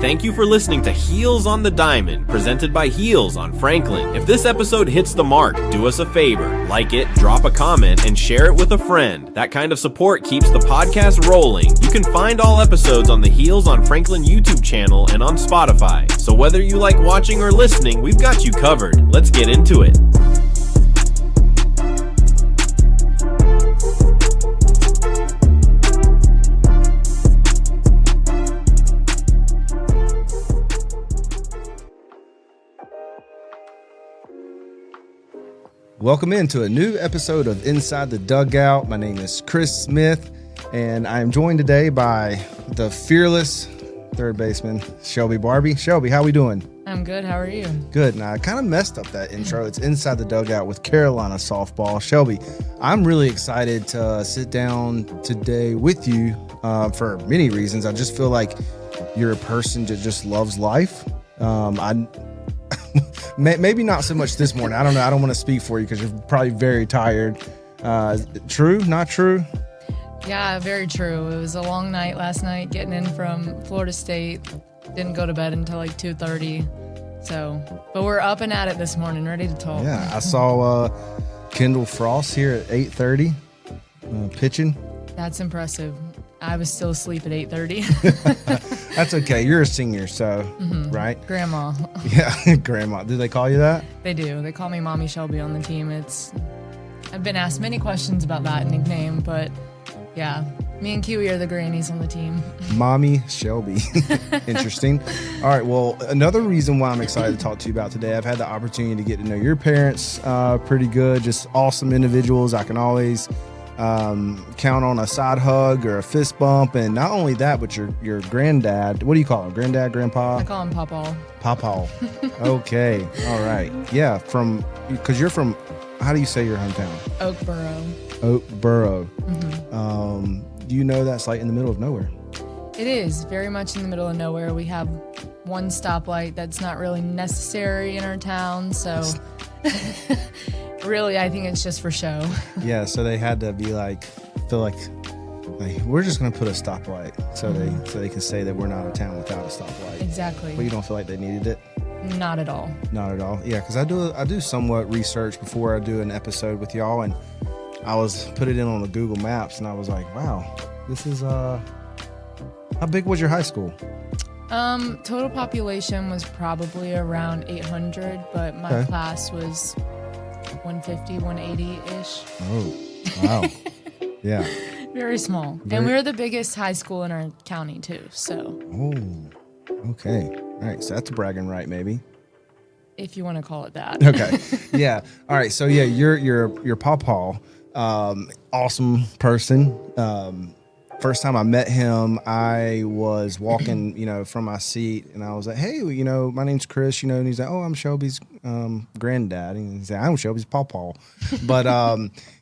Thank you for listening to Heels on the Diamond, presented by Heels on Franklin. If this episode hits the mark, do us a favor, like it, drop a comment, and share it with a friend. That kind of support keeps the podcast rolling. You can find all episodes on the Heels on Franklin YouTube channel and on Spotify. So whether you like watching or listening, we've got you covered. Let's get into it. Welcome into a new episode of Inside the Dugout. My name is Chris Smith, and I am joined today by the fearless third baseman, Shelby Barbee. Shelby, how we doing? I'm good. How are you? Good. Now, I kind of messed up that intro. It's Inside the Dugout with Carolina Softball. Shelby, I'm really excited to sit down today with you for many reasons. I just feel like you're a person that just loves life. Maybe not so much this morning. I don't know. I don't want to speak for you because you're probably very tired. True? Not true? Yeah, very true. It was a long night last night getting in from Florida State. Didn't go to bed until like 2:30. But we're up and at it this morning, ready to talk. Yeah, I saw Kendall Frost here at 8:30 pitching. That's impressive. I was still asleep at 8:30. That's okay. You're a senior, so, right? Grandma. Yeah, Grandma. Do they call you that? They do. They call me Mommy Shelby on the team. I've been asked many questions about that nickname, but yeah, me and Kiwi are the grannies on the team. Mommy Shelby. Interesting. All right, well, another reason why I'm excited to talk to you about today, I've had the opportunity to get to know your parents pretty good, just awesome individuals. I can always count on a side hug or a fist bump, and not only that, but your granddad. What do you call him? Granddad, grandpa? I call him Pawpaw. Pawpaw. Okay. All right. Yeah. Because you're from. How do you say your hometown? Oakboro. Do you know that's like in the middle of nowhere? It is very much in the middle of nowhere. We have one stoplight that's not really necessary in our town, so. Really, I think it's just for show. Yeah, so they had to be feel like we're just going to put a stoplight so they can say that we're not a town without a stoplight. Exactly. But you don't feel like they needed it? Not at all. Not at all. Yeah, because I do somewhat research before I do an episode with y'all, and I put it in on the Google Maps, and I was like, wow, this is how big was your high school? Total population was probably around 800, but my class was 150, 180-ish. Oh, wow. Yeah. Very small. And we're the biggest high school in our county, too, so. Oh, okay. All right, so that's a bragging right, maybe. If you want to call it that. Okay. Yeah. All right, so yeah, you're Pawpaw. Awesome person. First time I met him, I was walking, from my seat, and I was like, "Hey, my name's Chris," and he's like, "Oh, I'm Shelby's granddad," and he's like, "I'm Shelby's pawpaw," but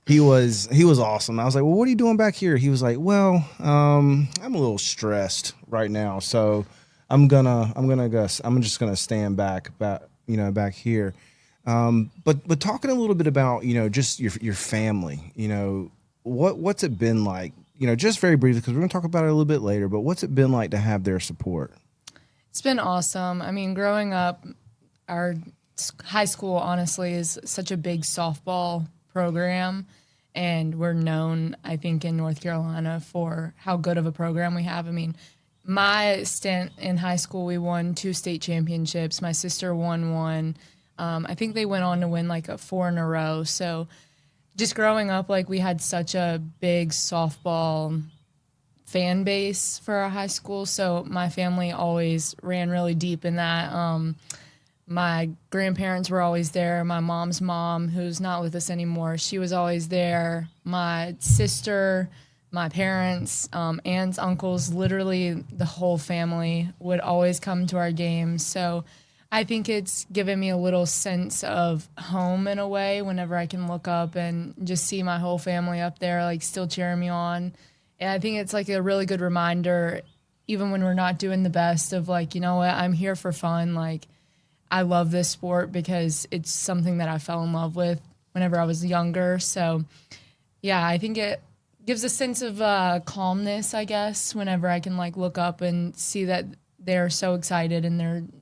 he was awesome. I was like, "Well, what are you doing back here?" He was like, "Well, I'm a little stressed right now, so I'm just gonna stand back here." But talking a little bit about just your family, what's it been like? Just very briefly, because we're going to talk about it a little bit later, but what's it been like to have their support? It's been awesome. I mean, growing up, our high school, honestly, is such a big softball program, and we're known, I think, in North Carolina for how good of a program we have. I mean, my stint in high school, we won 2 state championships. My sister won 1. I think they went on to win 4 in a row, so just growing up, we had such a big softball fan base for our high school, so my family always ran really deep in that. My grandparents were always there. My mom's mom, who's not with us anymore, she was always there. My sister, my parents, aunts, uncles, literally the whole family would always come to our games, so I think it's given me a little sense of home in a way whenever I can look up and just see my whole family up there, still cheering me on. And I think it's a really good reminder, even when we're not doing the best, of you know what, I'm here for fun. I love this sport because it's something that I fell in love with whenever I was younger. So yeah, I think it gives a sense of calmness, I guess, whenever I can look up and see that they're so excited, and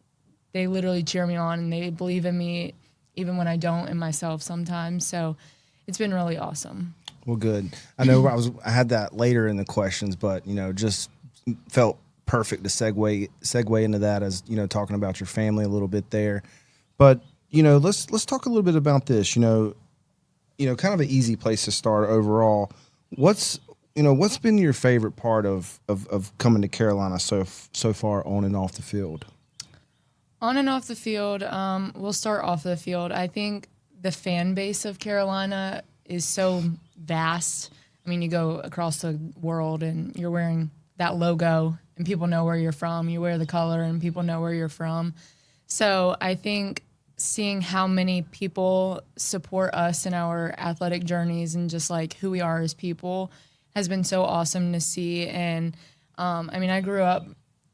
they literally cheer me on, and they believe in me even when I don't, in myself sometimes. So it's been really awesome. Well, good. I know I had that later in the questions, but just felt perfect to segue into that, as talking about your family a little bit there. But let's talk a little bit about this. Kind of an easy place to start overall. What's been your favorite part of coming to Carolina so far on and off the field? On and off the field, we'll start off the field. I think the fan base of Carolina is so vast. I mean, you go across the world and you're wearing that logo and people know where you're from. You wear the color and people know where you're from. So I think seeing how many people support us in our athletic journeys and just like who we are as people has been so awesome to see. And I grew up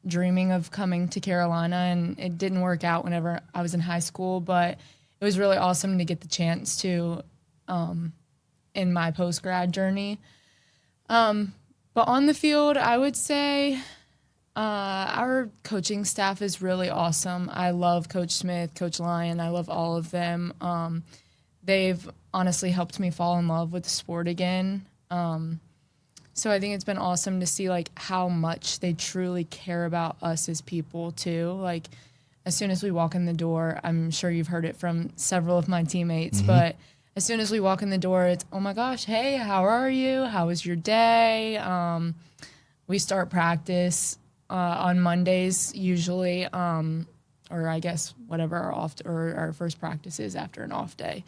dreaming of coming to Carolina, and it didn't work out whenever I was in high school, but it was really awesome to get the chance to in my post-grad journey. But on the field, I would say our coaching staff is really awesome. I love Coach Smith, Coach Lyon. I love all of them. They've honestly helped me fall in love with the sport again. So I think it's been awesome to see like how much they truly care about us as people too. Like as soon as we walk in the door, I'm sure you've heard it from several of my teammates, but as soon as we walk in the door, it's, oh my gosh, hey, how are you? How was your day? We start practice on Mondays usually, or I guess whatever our first practice is after an off day.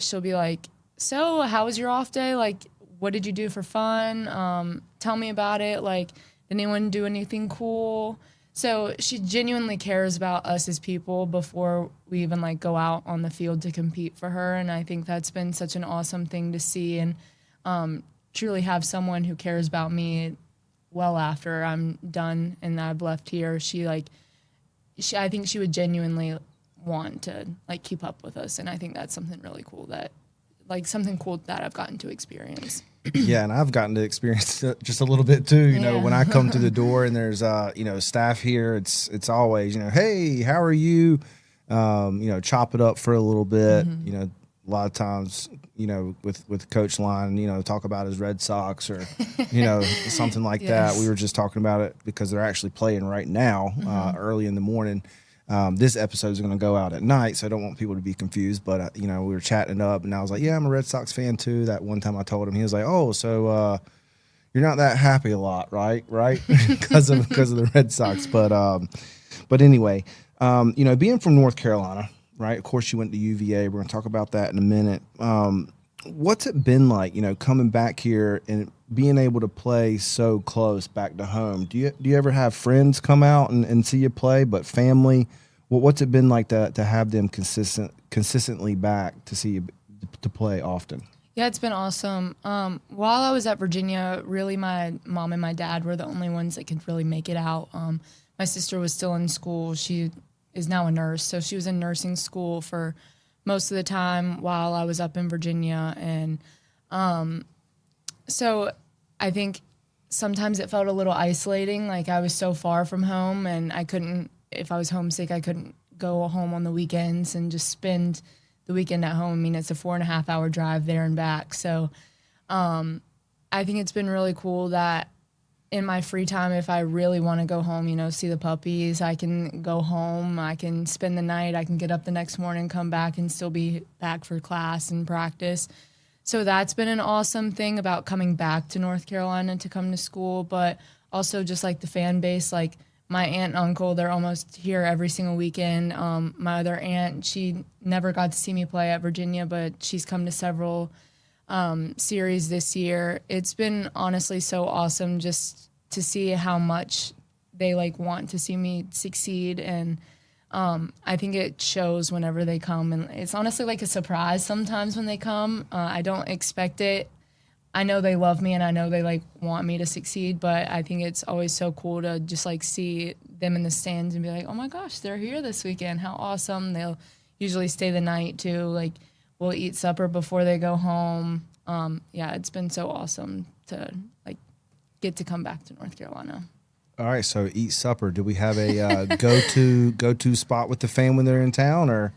She'll be like, so how was your off day? Like, what did you do for fun? Tell me about it. Like, did anyone do anything cool? So she genuinely cares about us as people before we even like go out on the field to compete for her. And I think that's been such an awesome thing to see, and truly have someone who cares about me well after I'm done and I've left here. I think she would genuinely want to like keep up with us. And I think that's something really cool that I've gotten to experience. Yeah, and I've gotten to experience it just a little bit too. When I come to the door and there's staff here, it's always hey, how are you? Chop it up for a little bit. A lot of times with Coach Lyon, talk about his Red Sox or something like that. We were just talking about it because they're actually playing right now early in the morning. This episode is going to go out at night, so I don't want people to be confused. But we were chatting it up, and I was like, "Yeah, I'm a Red Sox fan too." That one time I told him, he was like, "Oh, so you're not that happy a lot, right? Because of the Red Sox." But anyway, being from North Carolina, right? Of course, you went to UVA. We're going to talk about that in a minute. What's it been like, coming back here and being able to play so close back to home? Do you ever have friends come out and see you play, but family? What's it been like to have them consistently back to see you to play often? Yeah, it's been awesome. While I was at Virginia, really my mom and my dad were the only ones that could really make it out. My sister was still in school. She is now a nurse, so she was in nursing school for most of the time while I was up in Virginia. And so I think sometimes it felt a little isolating. Like I was so far from home, and if I was homesick, I couldn't go home on the weekends and just spend the weekend at home. I mean, it's a 4.5 hour drive there and back. So I think it's been really cool that in my free time, if I really want to go home, see the puppies, I can go home, I can spend the night, I can get up the next morning, come back and still be back for class and practice. So that's been an awesome thing about coming back to North Carolina to come to school, but also just like the fan base, like my aunt and uncle, they're almost here every single weekend. My other aunt, she never got to see me play at Virginia, but she's come to several series this year. It's been honestly so awesome just to see how much they like want to see me succeed, and I think it shows whenever they come, and it's honestly like a surprise sometimes when they come. I don't expect it. I know they love me and I know they like want me to succeed, but I think it's always so cool to just like see them in the stands and be like, oh my gosh, they're here this weekend. How awesome. They'll usually stay the night too. Like we'll eat supper before they go home. Yeah, it's been so awesome to like get to come back to North Carolina. All right, so eat supper. Do we have a go to spot with the fam when they're in town, or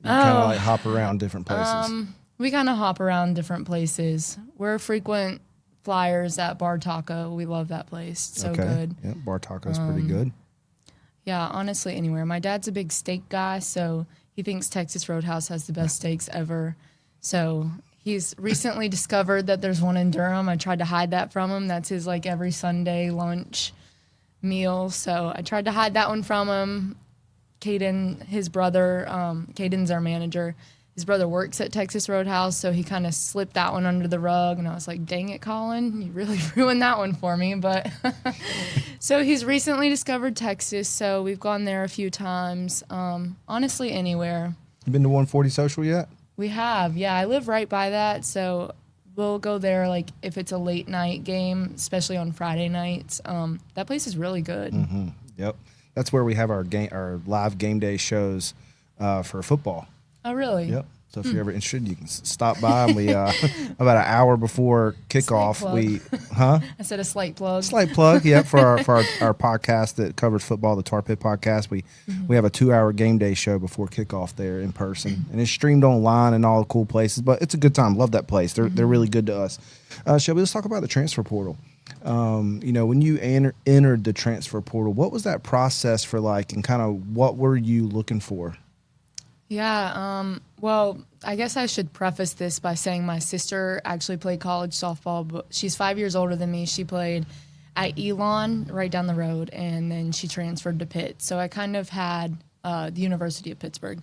you kind of like hop around different places? We kind of hop around different places. We're frequent flyers at Bar Taco. We love that place. It's so good. Yeah, Bar Taco's pretty good. Yeah, honestly, anywhere. My dad's a big steak guy, so he thinks Texas Roadhouse has the best steaks ever. So he's recently discovered that there's one in Durham. I tried to hide that from him. That's his like every Sunday lunch meal. So I tried to hide that one from him. Caden, his brother, Caden's our manager. His brother works at Texas Roadhouse, so he kind of slipped that one under the rug. And I was like, dang it, Colin, you really ruined that one for me. But so he's recently discovered Texas, so we've gone there a few times. Honestly, anywhere. You been to 140 Social yet? We have, yeah. I live right by that, so we'll go there like if it's a late night game, especially on Friday nights. That place is really good. Mm-hmm. Yep, that's where we have our live game day shows for football. Oh, really? Yep. So if you're ever interested, you can stop by. And we about an hour before kickoff, I said a slight plug. Slight plug, yeah, for our podcast that covers football, the Tar Pit podcast. We have a 2-hour game day show before kickoff there in person, and it's streamed online and all the cool places. But it's a good time. Love that place. They're really good to us. Shelby, let's talk about the transfer portal. When you entered the transfer portal, what was that process for like, and kind of what were you looking for? Yeah, well, I guess I should preface this by saying my sister actually played college softball, but she's 5 years older than me. She played at Elon right down the road, and then she transferred to Pitt. So I kind of had the University of Pittsburgh.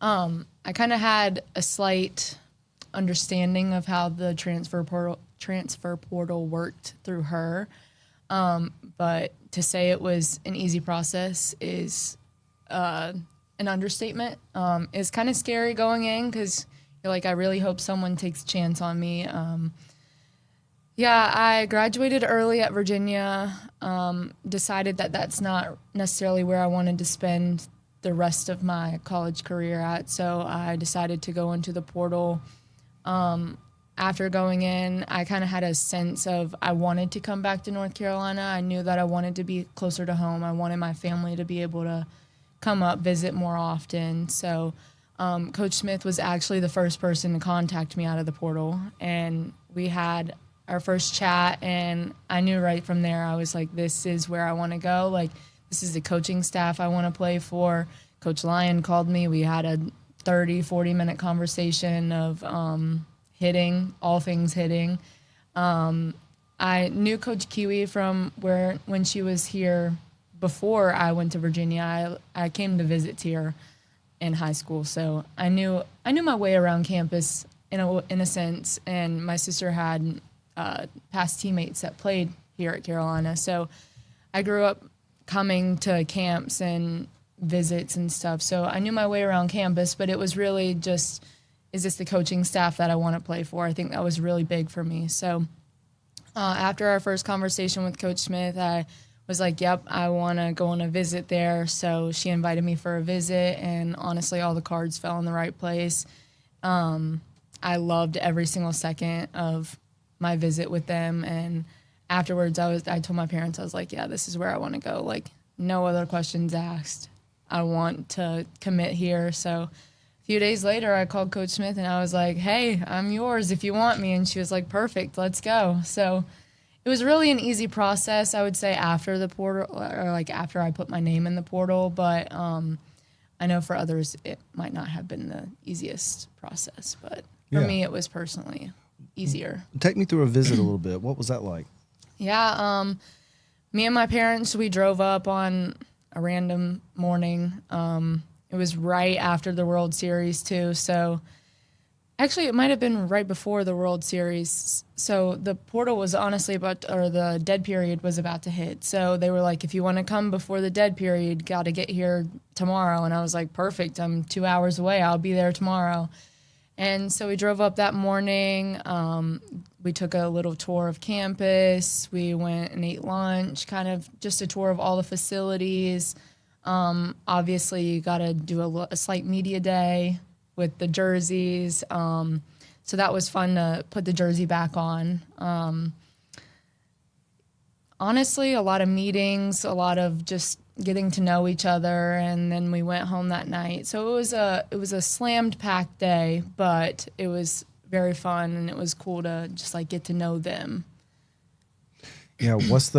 I kind of had a slight understanding of how the transfer portal worked through her, but to say it was an easy process is an understatement. It's kind of scary going in because you're like, I really hope someone takes a chance on me. I graduated early at Virginia, decided that that's not necessarily where I wanted to spend the rest of my college career at, so I decided to go into the portal. After going in, I kind of had a sense of I wanted to come back to North Carolina. I knew that I wanted to be closer to home. I wanted my family to be able to come up, visit more often. So Coach Smith was actually the first person to contact me out of the portal. And we had our first chat, and I knew right from there, I was like, this is where I want to go. Like, this is the coaching staff I want to play for. Coach Lyon called me. We had a 30, 40-minute conversation of hitting, all things hitting. I knew Coach Kiwi from when she was here before I went to Virginia. I came to visit here in high school, so I knew my way around campus in a sense. And my sister had past teammates that played here at Carolina, so I grew up coming to camps and visits and stuff. So I knew my way around campus, but it was really just, is this the coaching staff that I want to play for? I think that was really big for me. So after our first conversation with Coach Smith, I was like, yep, I want to go on a visit there. So she invited me for a visit, and honestly, all the cards fell in the right place. I loved every single second of my visit with them. And afterwards, I told my parents, I was like, yeah, this is where I want to go. Like, no other questions asked. I want to commit here. So a few days later, I called Coach Smith, and I was like, hey, I'm yours if you want me. And she was like, perfect, let's go. So it was really an easy process, I would say, after the portal, or like after I put my name in the portal. But I know for others it might not have been the easiest process. But for me, it was personally easier. Take me through a visit a little bit. What was that like? Yeah, me and my parents, we drove up on a random morning. It was right after the World Series too, so actually, it might have been right before the World Series. So the portal was honestly the dead period was about to hit. So they were like, if you want to come before the dead period, got to get here tomorrow. And I was like, perfect. I'm 2 hours away. I'll be there tomorrow. And so we drove up that morning. We took a little tour of campus. We went and ate lunch, kind of just a tour of all the facilities. Obviously, you got to do a slight media day with the jerseys. So that was fun to put the jersey back on. Honestly, a lot of meetings, a lot of just getting to know each other, and then we went home that night. So it was a slammed packed day, but it was very fun, and it was cool to just like get to know them. Yeah, what's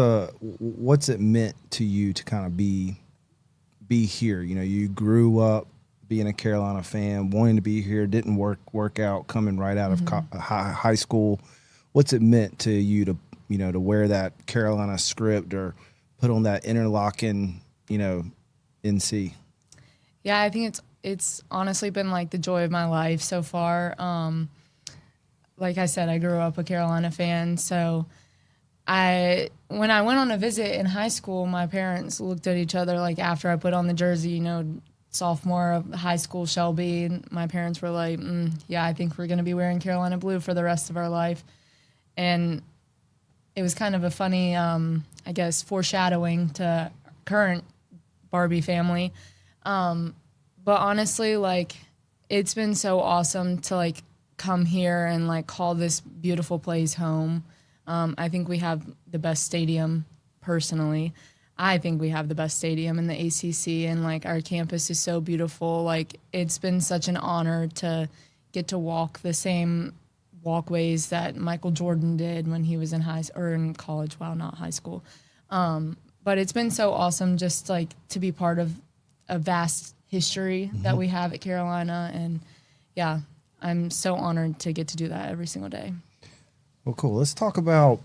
it meant to you to kind of be here? You know, you grew up being a Carolina fan, wanting to be here, didn't work out coming right out of high school. What's it meant to you to, you know, to wear that Carolina script or put on that interlocking, you know, NC? Yeah, I think it's honestly been like the joy of my life so far. Like I said, I grew up a Carolina fan, so when I went on a visit in high school, my parents looked at each other like after I put on the jersey, you know, sophomore of high school, Shelby. And my parents were like, yeah, I think we're going to be wearing Carolina blue for the rest of our life. And it was kind of a funny, I guess, foreshadowing to current Barbee family. But honestly, like, it's been so awesome to like come here and like call this beautiful place home. I think we have the best stadium, personally. I think we have the best stadium in the ACC, and like our campus is so beautiful. Like, it's been such an honor to get to walk the same walkways that Michael Jordan did when he was in in college. Wow, not high school. But it's been so awesome just like to be part of a vast history that we have at Carolina, and yeah, I'm so honored to get to do that every single day. Well, cool. Let's talk about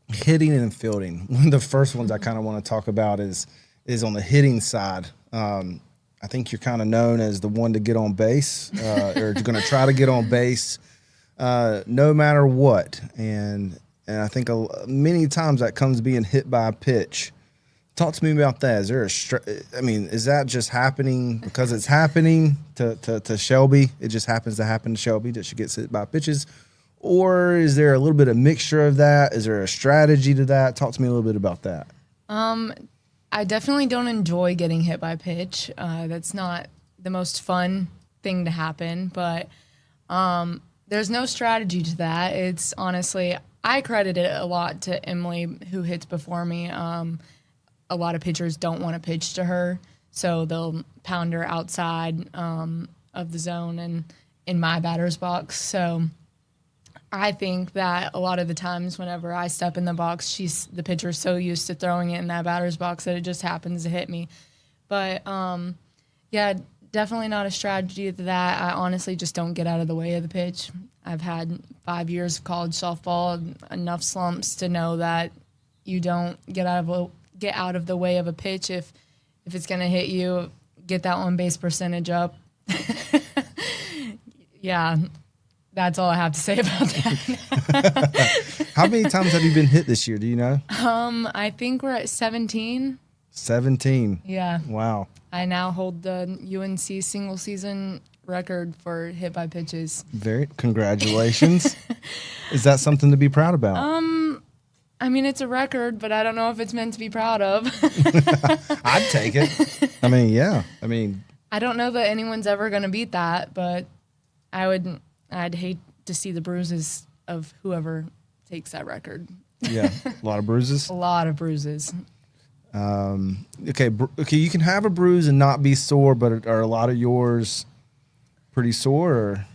hitting and fielding. One of the first ones I kind of want to talk about is on the hitting side. I think you're kind of known as the one to get on base, or you're going to try to get on base no matter what. And I think many times that comes being hit by a pitch. Talk to me about that. Is there is that just happening because it's happening to Shelby? It just happens to happen to Shelby that she gets hit by pitches? Or is there a little bit of mixture of that? Is there a strategy to that? Talk to me a little bit about that. I definitely don't enjoy getting hit by pitch. That's not the most fun thing to happen, but there's no strategy to that. It's honestly, I credit it a lot to Emily, who hits before me. A lot of pitchers don't want to pitch to her, so they'll pound her outside of the zone and in my batter's box. So I think that a lot of the times whenever I step in the box, the pitcher's so used to throwing it in that batter's box that it just happens to hit me. But, yeah, definitely not a strategy to that. I honestly just don't get out of the way of the pitch. I've had 5 years of college softball, enough slumps to know that you don't get out of the way of a pitch. If it's going to hit you, get that on base percentage up. Yeah. That's all I have to say about that. How many times have you been hit this year? Do you know? I think we're at 17. 17. Yeah. Wow. I now hold the UNC single season record for hit by pitches. Congratulations. Is that something to be proud about? I mean, it's a record, but I don't know if it's meant to be proud of. I'd take it. I mean, yeah. I mean, I don't know that anyone's ever going to beat that, but I'd hate to see the bruises of whoever takes that record. Yeah, a lot of bruises. A lot of bruises. Okay, you can have a bruise and not be sore, but are a lot of yours pretty sore? Or?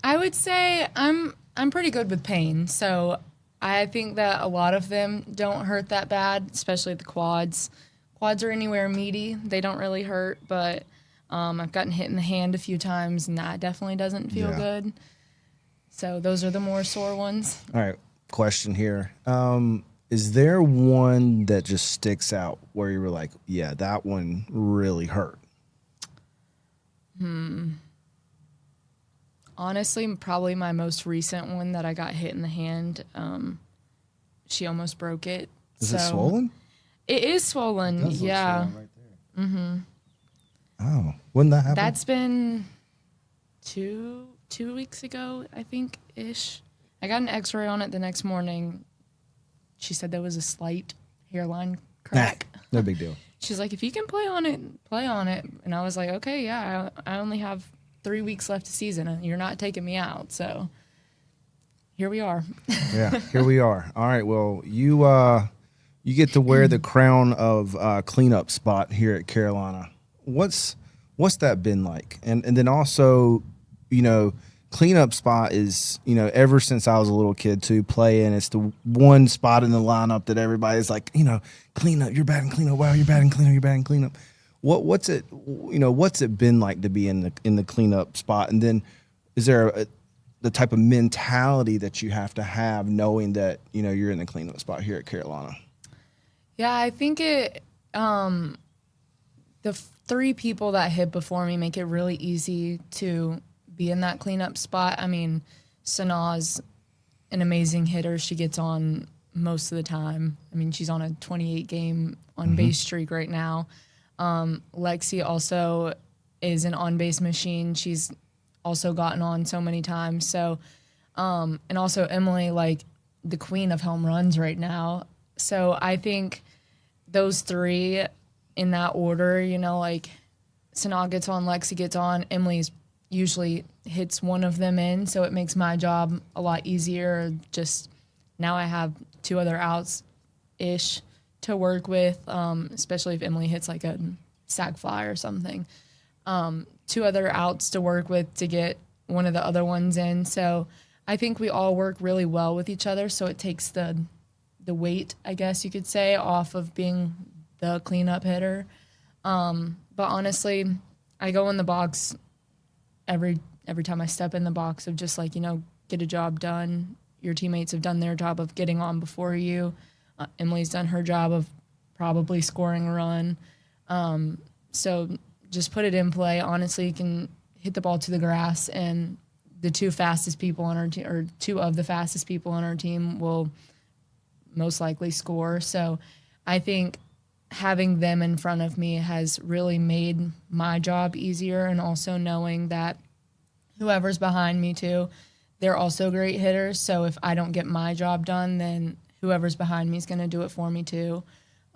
I would say I'm pretty good with pain, so I think that a lot of them don't hurt that bad, especially the quads. Quads are anywhere meaty; they don't really hurt, but I've gotten hit in the hand a few times, and that definitely doesn't feel good. So those are the more sore ones. All right, question here. Is there one that just sticks out where you were like, yeah, that one really hurt? Honestly, probably my most recent one that I got hit in the hand. She almost broke it. Is it swollen? It is swollen, It does look yeah. swollen right there. Mm-hmm. Oh, when that happened? That's been two weeks ago, I think, ish. I got an x-ray on it the next morning. She said there was a slight hairline crack. No big deal. She's like, if you can play on it, play on it. And I was like, okay, yeah, I only have 3 weeks left of season, and you're not taking me out. So, here we are. Yeah, here we are. All right. Well, you get to wear the crown of cleanup spot here at Carolina. What's that been like? And then also, cleanup spot is, ever since I was a little kid too, playing, it's the one spot in the lineup that everybody's like, clean up, you're batting cleanup. Wow, you're batting cleanup, you're batting cleanup. What's it been like to be in the cleanup spot? And then is there the type of mentality that you have to have knowing that, you're in the cleanup spot here at Carolina? Yeah, I think the three people that hit before me make it really easy to be in that cleanup spot. I mean, Sanaa's an amazing hitter. She gets on most of the time. I mean, she's on a 28-game on-base streak right now. Lexi also is an on-base machine. She's also gotten on so many times. So, and also Emily, like the queen of home runs right now. So I think those three in that order, like Sanaa gets on, Lexi gets on, Emily's usually hits one of them in. So it makes my job a lot easier. Just now I have two other outs-ish to work with, especially if Emily hits like a sac fly or something. Two other outs to work with to get one of the other ones in. So I think we all work really well with each other. So it takes the weight, I guess you could say, off of being the cleanup hitter. But honestly, I go in the box every time I step in the box of just like, get a job done. Your teammates have done their job of getting on before you. Emily's done her job of probably scoring a run. So just put it in play. Honestly, you can hit the ball to the grass, and the two fastest people on our team, or two of the fastest people on our team, will most likely score. So I think having them in front of me has really made my job easier, and also knowing that whoever's behind me too, they're also great hitters. So if I don't get my job done, then whoever's behind me is going to do it for me too.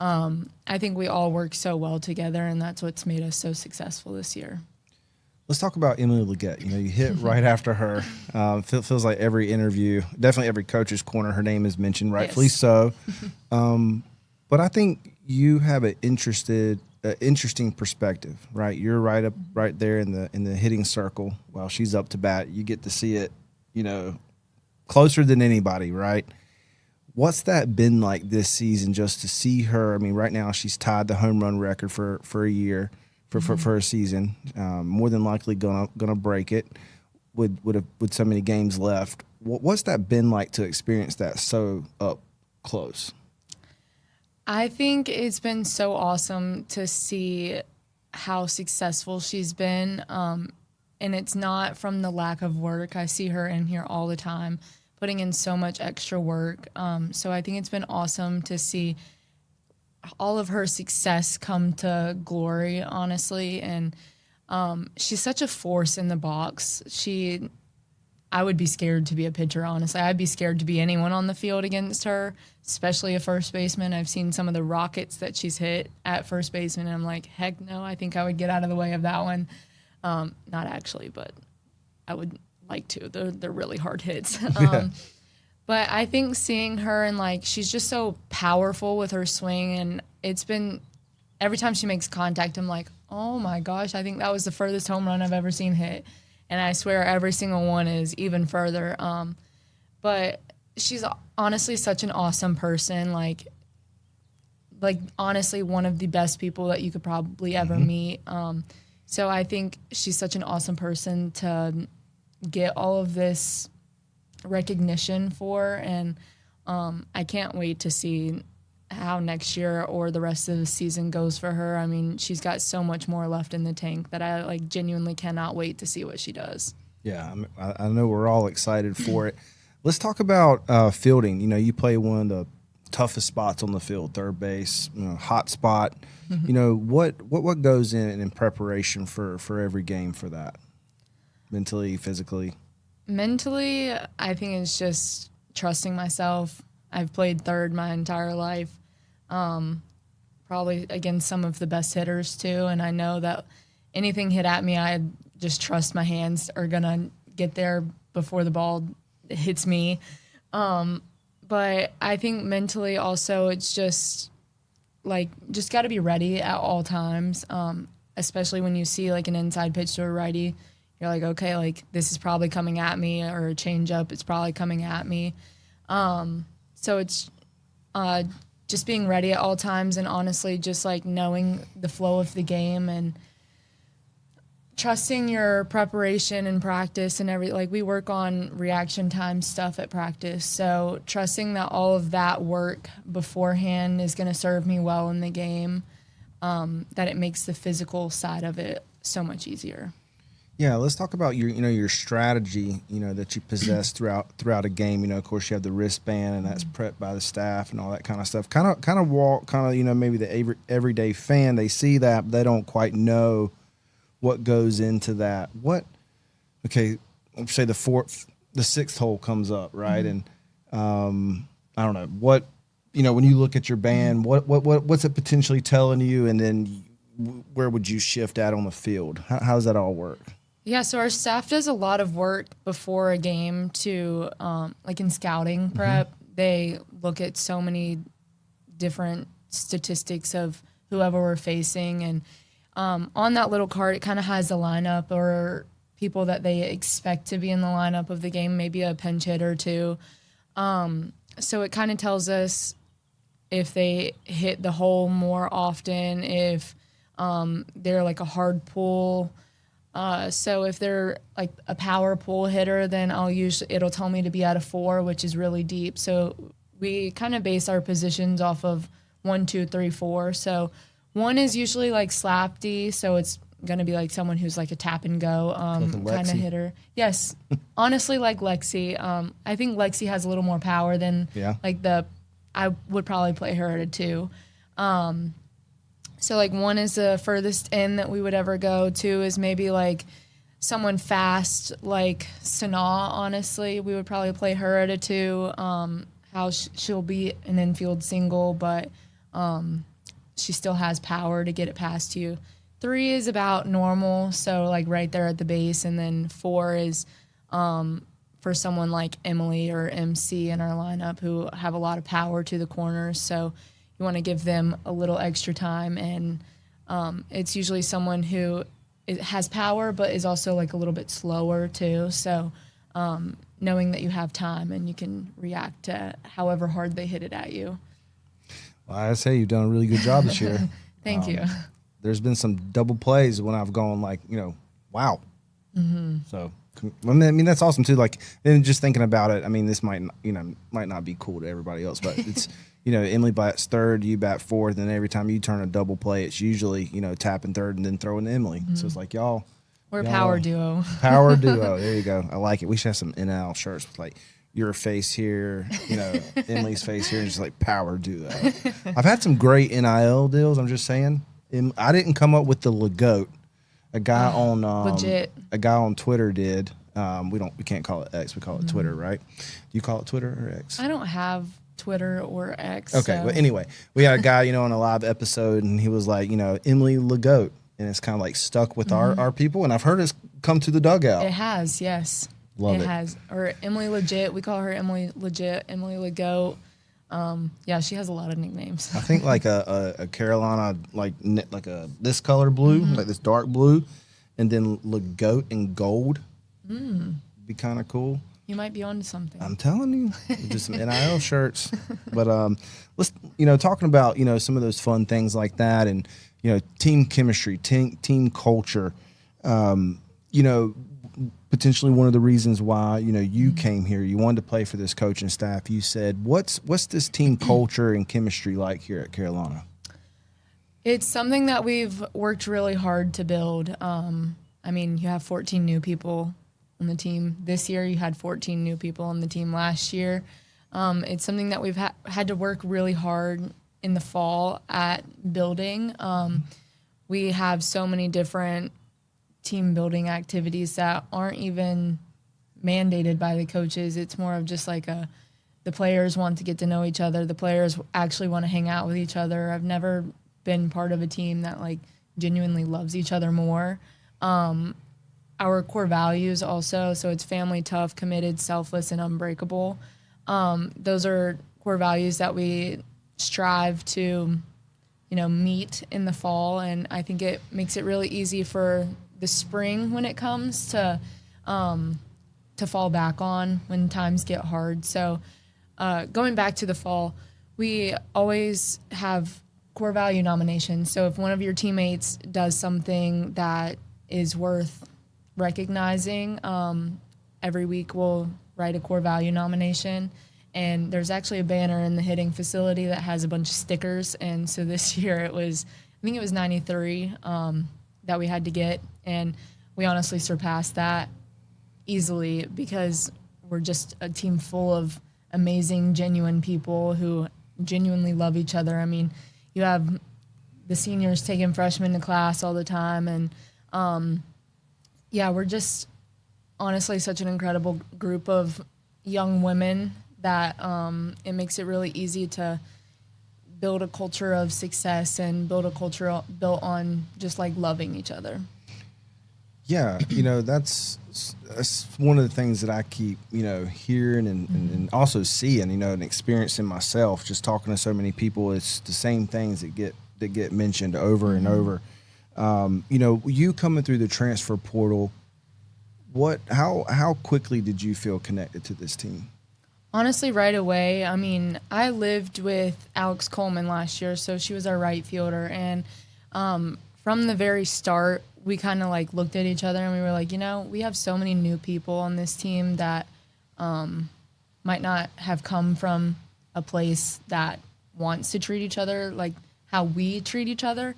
I think we all work so well together, and that's what's made us so successful this year. Let's talk about Emily Leggett. You hit right after her. Feels like every interview, definitely every coach's corner, her name is mentioned, rightfully Yes. so. But I think you have an interesting perspective, right? You're right there in the hitting circle while she's up to bat. You get to see it, closer than anybody, right? What's that been like this season, just to see her? I mean, right now she's tied the home run record for a year, for a season. More than likely gonna break it with so many games left. What's that been like to experience that so up close? I think it's been so awesome to see how successful she's been. And it's not from the lack of work. I see her in here all the time, putting in so much extra work. So I think it's been awesome to see all of her success come to glory, honestly. And she's such a force in the box. I would be scared to be a pitcher, honestly. I'd be scared to be anyone on the field against her, especially a first baseman. I've seen some of the rockets that she's hit at first baseman, and I'm like, heck no, I think I would get out of the way of that one. Not actually, but I would like to. They're really hard hits. But I think seeing her, and she's just so powerful with her swing, and it's been, every time she makes contact, I'm like, oh my gosh, I think that was the furthest home run I've ever seen hit. And I swear every single one is even further. But she's honestly such an awesome person. Like honestly, one of the best people that you could probably ever meet. So I think she's such an awesome person to get all of this recognition for. And I can't wait to see how next year or the rest of the season goes for her. I mean, she's got so much more left in the tank that I genuinely cannot wait to see what she does. Yeah, I know we're all excited for it. Let's talk about fielding. You play one of the toughest spots on the field, third base, hot spot. What goes in preparation for every game for that, mentally, physically? Mentally, I think it's just trusting myself. I've played third my entire life, probably against some of the best hitters too, and I know that anything hit at me, I just trust my hands are going to get there before the ball hits me. But I think mentally also it's just got to be ready at all times, especially when you see like an inside pitch to a righty. You're like, okay, like this is probably coming at me, or a changeup, it's probably coming at me. So it's just being ready at all times, and honestly just like knowing the flow of the game and trusting your preparation and practice and we work on reaction time stuff at practice. So trusting that all of that work beforehand is going to serve me well in the game, that it makes the physical side of it so much easier. Yeah, let's talk about your strategy, that you possess throughout a game. Of course, you have the wristband, and that's prepped by the staff and all that kind of stuff. Kind of maybe the everyday fan, they see that, but they don't quite know what goes into that. Okay, let's say the sixth hole comes up, right? And I don't know what, when you look at your band, what's it potentially telling you, and then where would you shift at on the field? How does that all work? Yeah, so our staff does a lot of work before a game to, like in scouting prep, they look at so many different statistics of whoever we're facing. And on that little card, it kind of has a lineup or people that they expect to be in the lineup of the game, maybe a pinch hitter too. So it kind of tells us if they hit the hole more often, if they're like a hard pull. So if they're like a power pull hitter, then it'll tell me to be at a 4, which is really deep. So we kind of base our positions off of 1, 2, 3, 4. So 1 is usually like slap D, so it's going to be like someone who's like a tap and go kind of hitter. Yes, honestly, like Lexi. I think Lexi has a little more power than I would probably play her at a 2. So like 1 is the furthest in that we would ever go. 2 is maybe like someone fast, like Sanaa. Honestly, we would probably play her at a 2. She'll be an infield single, but she still has power to get it past you. 3 is about normal, so like right there at the base, and then 4 is for someone like Emily or MC in our lineup who have a lot of power to the corners. So you want to give them a little extra time, and it's usually someone who has power but is also like a little bit slower too. So knowing that you have time and you can react to however hard they hit it at you. Well, I say you've done a really good job this year. Thank you. There's been some double plays when I've gone like, wow. Mm-hmm. So, I mean, that's awesome too. Like, then just thinking about it, I mean, this might not be cool to everybody else, but it's, Emily bats third, you bat fourth, and every time you turn a double play, it's usually, tapping third and then throwing to Emily. Mm-hmm. So it's like, we're a power duo. Power duo. There you go. I like it. We should have some NL shirts with like your face here, Emily's face here, and just like power duo. I've had some great NIL deals. I'm just saying. I didn't come up with the Dugout. A guy on Twitter did. We can't call it X. We call it Twitter, right? Do you call it Twitter or X? I don't have Twitter or X. Okay, so. But anyway, we had a guy, on a live episode, and he was like, Emily Dugout, and it's kind of like stuck with our people, and I've heard it's come to the dugout. It has, yes. Love it. It has. Or Emily Legit. We call her Emily Legit, Emily Dugout. Yeah, she has a lot of nicknames. I think like a Carolina, like this color blue, like this dark blue, and then Dugout in gold. Be kind of cool. You might be onto something. I'm telling you, just some NIL shirts. But let's talking about some of those fun things like that, and team chemistry, team culture. Potentially one of the reasons why you came here, you wanted to play for this coaching staff. You said, what's this team culture and chemistry like here at Carolina? It's something that we've worked really hard to build. You have 14 new people on the team this year. You had 14 new people on the team last year. It's something that we've had to work really hard in the fall at building. We have so many different team building activities that aren't even mandated by the coaches. It's more of just like the players want to get to know each other. The players actually want to hang out with each other. I've never been part of a team that like genuinely loves each other more. our core values also. So it's family, tough, committed, selfless, and unbreakable. Those are core values that we strive to, meet in the fall. And I think it makes it really easy for the spring when it comes to fall back on when times get hard. So going back to the fall, we always have core value nominations. So if one of your teammates does something that is worth recognizing, every week we'll write a core value nomination. And there's actually a banner in the hitting facility that has a bunch of stickers. And so this year I think it was 93 that we had to get. And we honestly surpassed that easily because we're just a team full of amazing, genuine people who genuinely love each other. I mean, you have the seniors taking freshmen to class all the time. And we're just honestly such an incredible group of young women that it makes it really easy to build a culture of success and build a culture built on just like loving each other. Yeah, that's one of the things that I keep, hearing and also seeing, and experiencing myself, just talking to so many people. It's the same things that get mentioned over and over. You coming through the transfer portal, how quickly did you feel connected to this team? Honestly, right away. I mean, I lived with Alex Coleman last year, so she was our right fielder. And from the very start, we kind of like looked at each other and we were like, we have so many new people on this team that might not have come from a place that wants to treat each other like how we treat each other.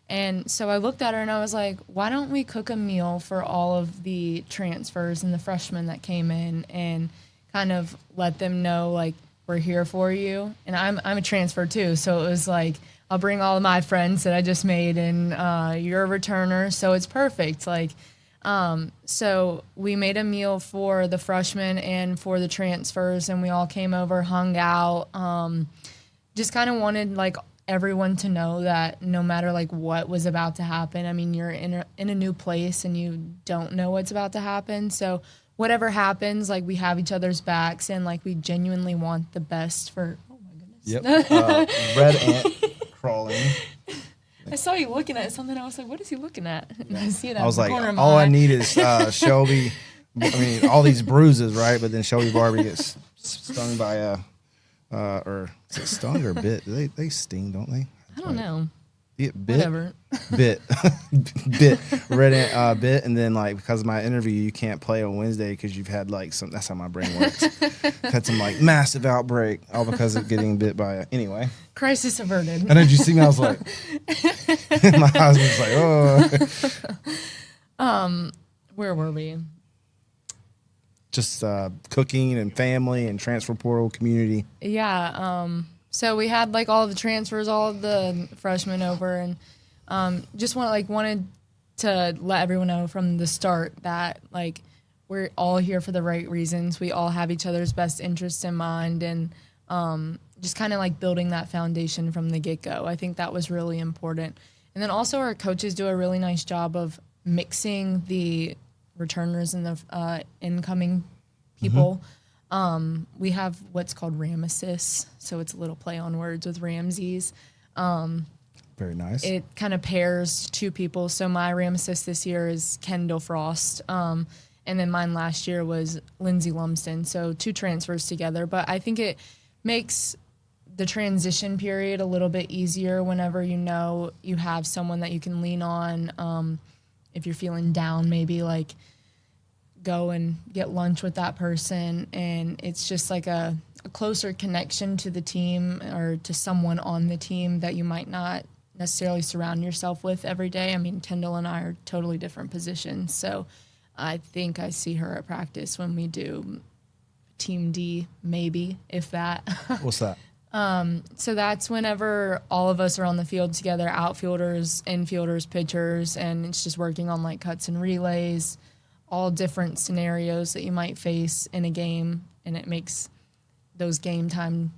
And so I looked at her and I was like, why don't we cook a meal for all of the transfers and the freshmen that came in and kind of let them know, like, we're here for you. And I'm a transfer too, so it was like, I'll bring all of my friends that I just made, and you're a returner, so it's perfect. Like, so we made a meal for the freshmen and for the transfers, and we all came over, hung out. Just kind of wanted like everyone to know that no matter like what was about to happen, I mean, you're in a new place and you don't know what's about to happen. So whatever happens, like we have each other's backs and like we genuinely want the best for. Oh my goodness. Yep. Red ant crawling. I saw you looking at something. I was like, what is he looking at? And I see it. I was like, all I need is Shelby. I mean, all these bruises, right? But then Shelby Barbee gets stung by or is it stung or bit? They sting, don't they? I don't know. Bit, Whatever. bit, red ant, bit, and then like because of my interview, you can't play on Wednesday because you've had like some. That's how my brain works. Had some like massive outbreak, all because of getting bit by. Anyway, crisis averted. And then did you see me? I was like, my husband's like, oh. Where were we? Just cooking and family and transfer portal community. Yeah. So we had like all of the transfers, all of the freshmen over, and just wanted to let everyone know from the start that like we're all here for the right reasons. We all have each other's best interests in mind, and just kind of like building that foundation from the get-go. I think that was really important. And then also our coaches do a really nice job of mixing the returners and the incoming people. Mm-hmm. We have what's called Ram Assist, so it's a little play on words with Ramses. Very nice. It kind of pairs two people. So my Ram Assist this year is Kendall Frost, and then mine last year was Lindsay Lumsden. So two transfers together. But I think it makes the transition period a little bit easier whenever you have someone that you can lean on. If you're feeling down, maybe like go and get lunch with that person, and it's just like a closer connection to the team or to someone on the team that you might not necessarily surround yourself with every day. I mean, Kendall and I are totally different positions, so I think I see her at practice when we do Team D, maybe, if that. What's that? So that's whenever all of us are on the field together, outfielders, infielders, pitchers, and it's just working on like cuts and relays, all different scenarios that you might face in a game, and it makes those game time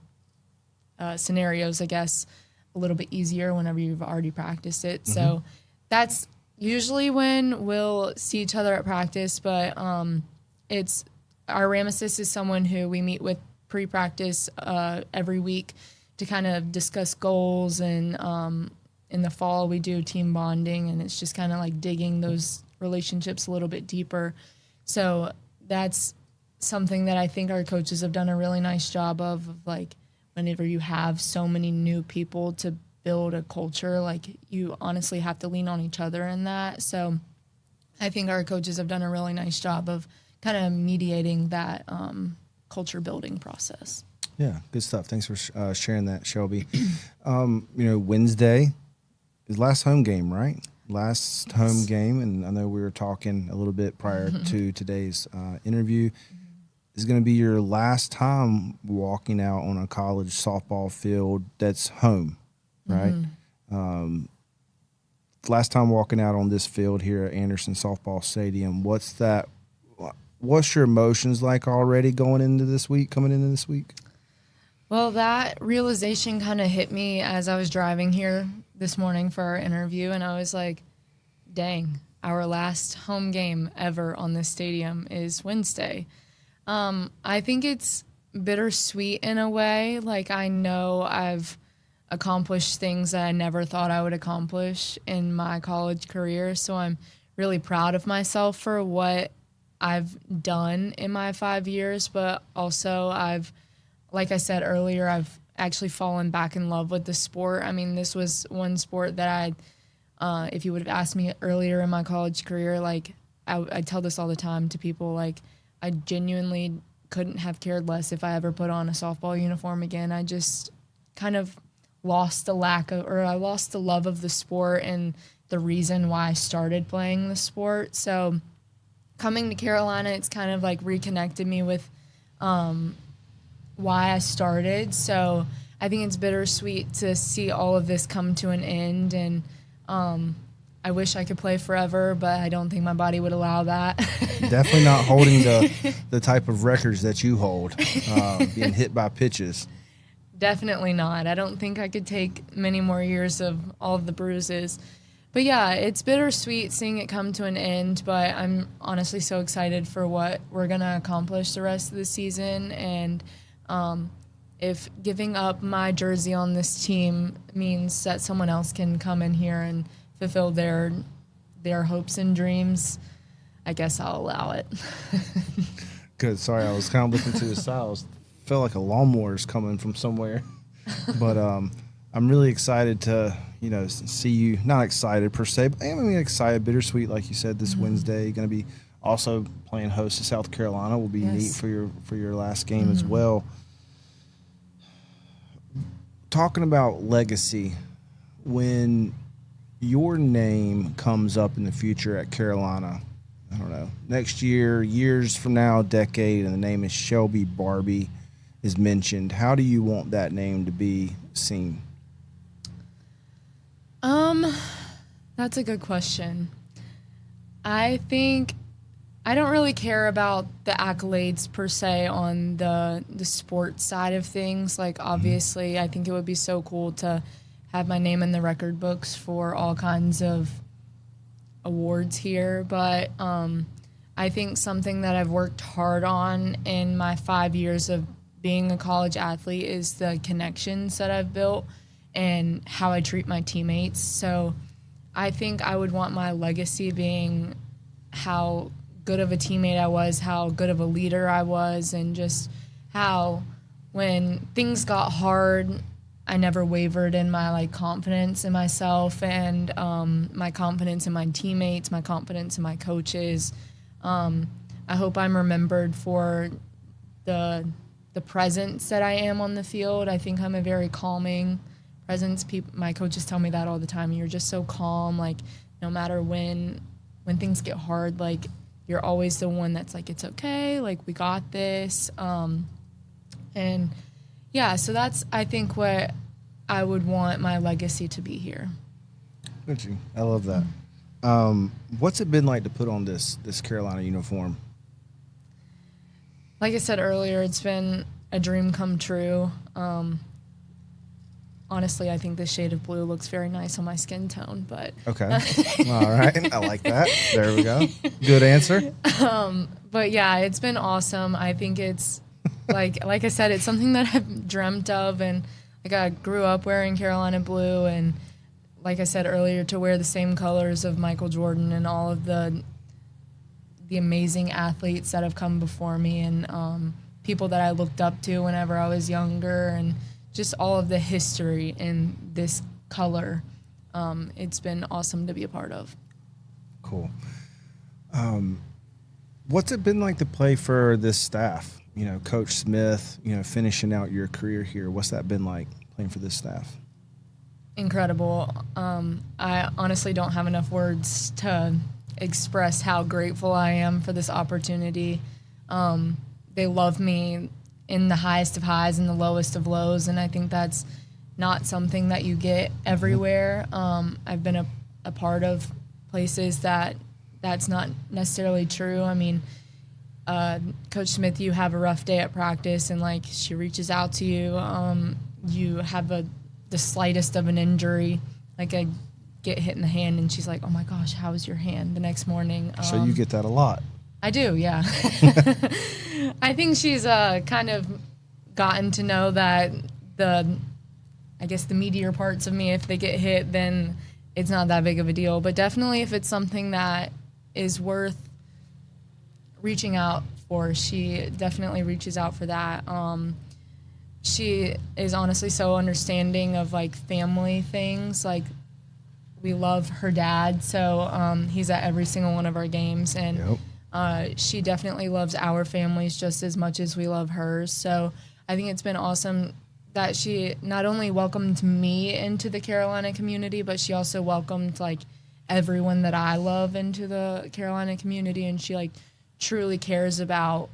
scenarios, I guess, a little bit easier whenever you've already practiced it. Mm-hmm. So that's Usually when we'll see each other at practice, but it's our Ramesses is someone who we meet with pre-practice every week to kind of discuss goals, and in the fall we do team bonding, and it's just kind of like digging those relationships a little bit deeper. So that's something that I think our coaches have done a really nice job of like whenever you have so many new people to build a culture, like you honestly have to lean on each other in that. So I think our coaches have done a really nice job of kind of mediating that culture building process. Yeah, good stuff. Thanks for sharing that, Shelby. Wednesday is last home game, right? Last home game, and I know we were talking a little bit prior to today's interview. Is going to be your last time walking out on a college softball field that's home, right? Last time walking out on this field here at Anderson Softball Stadium. What's your emotions like already coming into this week? Well, that realization kind of hit me as I was driving here this morning for our interview, and I was like, dang, our last home game ever on this stadium is Wednesday. I think it's bittersweet in a way. Like, I know I've accomplished things that I never thought I would accomplish in my college career, so I'm really proud of myself for what I've done in my 5 years, but also like I said earlier, I've actually fallen back in love with the sport. I mean, this was one sport that if you would have asked me earlier in my college career, like I tell this all the time to people, like I genuinely couldn't have cared less if I ever put on a softball uniform again. I just kind of lost the love of the sport and the reason why I started playing the sport. So coming to Carolina, it's kind of like reconnected me with why I started. So I think it's bittersweet to see all of this come to an end, and I wish I could play forever, but I don't think my body would allow that. Definitely not holding the type of records that you hold, being hit by pitches. Definitely not. I don't think I could take many more years of all of the bruises. But yeah, it's bittersweet seeing it come to an end, but I'm honestly so excited for what we're going to accomplish the rest of the season. And if giving up my jersey on this team means that someone else can come in here and fulfill their hopes and dreams, I guess I'll allow it. Good. Sorry, I was kind of looking to the side. Felt like a lawnmower is coming from somewhere. But I'm really excited to, see you. Not excited per se, but I'm excited, bittersweet, like you said, this Wednesday. Going to be also playing host to South Carolina. Will be neat for your last game as well. Talking about legacy, when your name comes up in the future at Carolina, I don't know, next year, years from now, decade, and the name is Shelby Barbee is mentioned, how do you want that name to be seen? That's a good question. I think I don't really care about the accolades per se on the sports side of things. Like, obviously, I think it would be so cool to have my name in the record books for all kinds of awards here. But I think something that I've worked hard on in my 5 years of being a college athlete is the connections that I've built and how I treat my teammates. So I think I would want my legacy being how good of a teammate I was, how good of a leader I was, and just how when things got hard, I never wavered in my confidence in myself and my confidence in my teammates, my confidence in my coaches. I hope I'm remembered for the presence that I am on the field. I think I'm a very calming presence. My coaches tell me that all the time. You're just so calm. Like, no matter when things get hard, like, you're always the one that's like, it's okay. Like, we got this. And yeah, so that's, I think, what I would want my legacy to be here. Thank you. I love that. What's it been like to put on this Carolina uniform? Like I said earlier, it's been a dream come true. honestly, I think this shade of blue looks very nice on my skin tone, but Okay. All right. I like that. There we go. Good answer. but yeah, it's been awesome. I think it's like I said, it's something that I've dreamt of, and like I grew up wearing Carolina blue, and like I said earlier, to wear the same colors of Michael Jordan and all of the amazing athletes that have come before me, and people that I looked up to whenever I was younger, and just all of the history in this color. It's been awesome to be a part of. Cool. What's it been like to play for this staff? You know, Coach Smith, you know, finishing out your career here. What's that been like playing for this staff? Incredible. I honestly don't have enough words to express how grateful I am for this opportunity. They love me in the highest of highs and the lowest of lows, and I think that's not something that you get everywhere. I've been a part of places that's not necessarily true. I mean, Coach Smith, you have a rough day at practice, and like she reaches out to you. You have the slightest of an injury, like I get hit in the hand, and she's like, "Oh my gosh, how is your hand?" The next morning. So you get that a lot. I do, yeah. I think she's kind of gotten to know that the meatier parts of me, if they get hit, then it's not that big of a deal. But definitely if it's something that is worth reaching out for, she definitely reaches out for that. She is honestly so understanding of like family things. Like we love her dad, so he's at every single one of our games, and she definitely loves our families just as much as we love hers. So I think it's been awesome that she not only welcomed me into the Carolina community, but she also welcomed like everyone that I love into the Carolina community, and she like truly cares about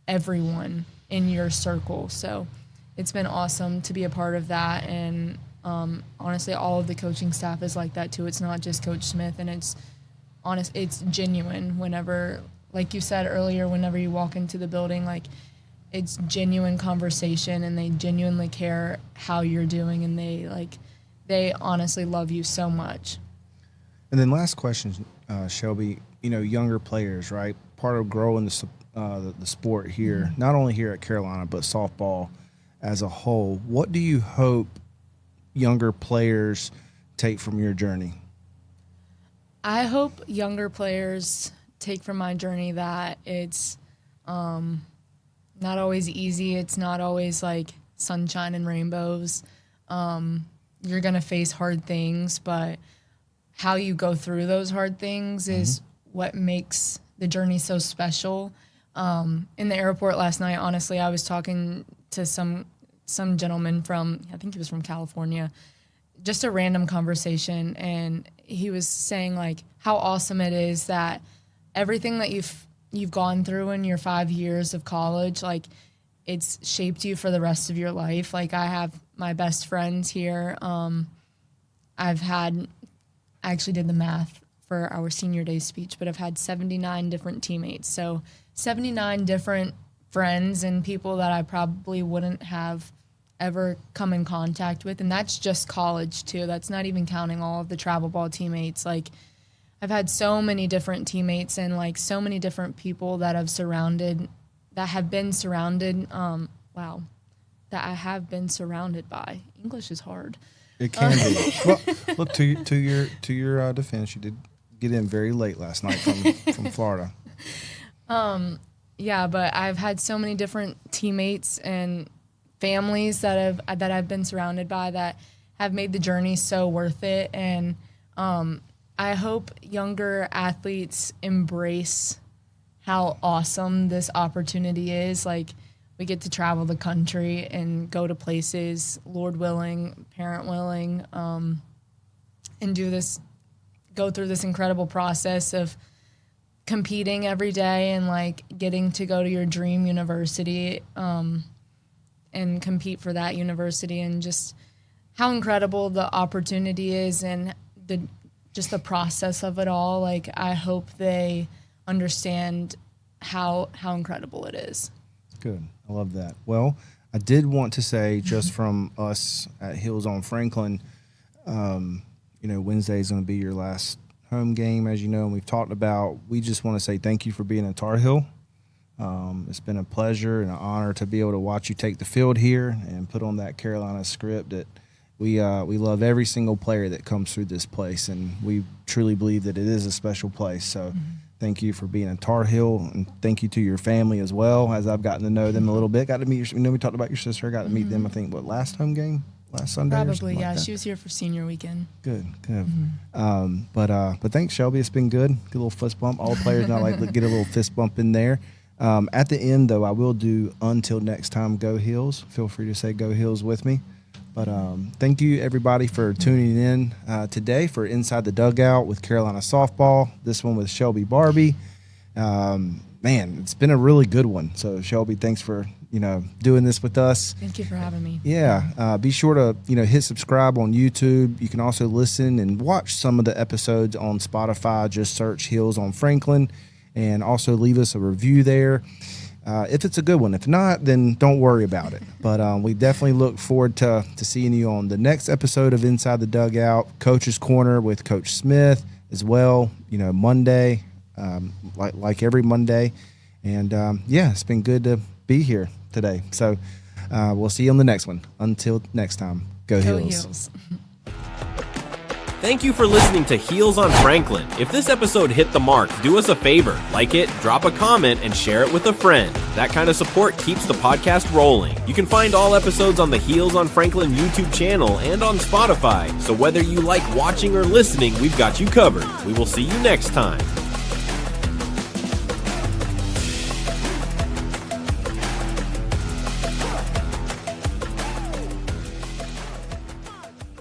everyone in your circle. So it's been awesome to be a part of that, and honestly, all of the coaching staff is like that too. It's not just Coach Smith, and it's genuine. Whenever, like you said earlier, whenever you walk into the building, like it's genuine conversation, and they genuinely care how you're doing, and they honestly love you so much. And then last question, Shelby, you know, younger players, right? Part of growing the sport here, not only here at Carolina, but softball as a whole. What do you hope younger players take from your journey? I hope younger players take from my journey that it's not always easy. It's not always like sunshine and rainbows. You're going to face hard things, but how you go through those hard things is what makes the journey so special. In the airport last night, honestly, I was talking to some gentleman from, I think he was from California, just a random conversation, and he was saying like how awesome it is that everything that you've gone through in your 5 years of college, like it's shaped you for the rest of your life. Like I have my best friends here. I actually did the math for our senior day speech, but I've had 79 different teammates. So 79 different friends and people that I probably wouldn't have ever come in contact with. And that's just college too. That's not even counting all of the travel ball teammates. Like I've had so many different teammates and like so many different people that have been surrounded that I have been surrounded by. English is hard. It can be. Well, look, to your defense, you did get in very late last night from Florida. Yeah, but I've had so many different teammates and families that I've been surrounded by that have made the journey so worth it. And I hope younger athletes embrace how awesome this opportunity is. Like we get to travel the country and go to places, Lord willing, parent willing, and go through this incredible process of competing every day and like getting to go to your dream university and compete for that university, and just how incredible the opportunity is and the process of it all. Like I hope they understand how incredible it is. Good. I love that. Well, I did want to say, just from us at Hills on Franklin, Wednesday is going to be your last home game, as you know, and we've talked about. We just want to say thank you for being a Tar Heel. It's been a pleasure and an honor to be able to watch you take the field here and put on that Carolina script. That we love every single player that comes through this place, and we truly believe that it is a special place. So thank you for being a Tar Heel, and thank you to your family as well, as I've gotten to know them a little bit. Got to meet we talked about your sister. Got to meet them, I think, last home game? Last Sunday? Probably, yeah. Like She was here for senior weekend. Good. But thanks, Shelby. It's been good. Good little fist bump. All players now like to get a little fist bump in there. At the end, though, I will do until next time, go Heels. Feel free to say go Heels with me. But thank you, everybody, for tuning in today for Inside the Dugout with Carolina Softball. This one with Shelby Barbee. Man, it's been a really good one. So, Shelby, thanks for doing this with us. Thank you for having me. Yeah. Be sure to hit subscribe on YouTube. You can also listen and watch some of the episodes on Spotify. Just search Hills on Franklin, and also leave us a review there. If it's a good one. If not, then don't worry about it. But we definitely look forward to seeing you on the next episode of Inside the Dugout, Coach's Corner with Coach Smith as well, Monday, like every Monday. And, it's been good to be here today. So we'll see you on the next one. Until next time, go Heels. Thank you for listening to Heels on Franklin. If this episode hit the mark, do us a favor, like it, drop a comment, and share it with a friend. That kind of support keeps the podcast rolling. You can find all episodes on the Heels on Franklin YouTube channel and on Spotify. So whether you like watching or listening, we've got you covered. We will see you next time.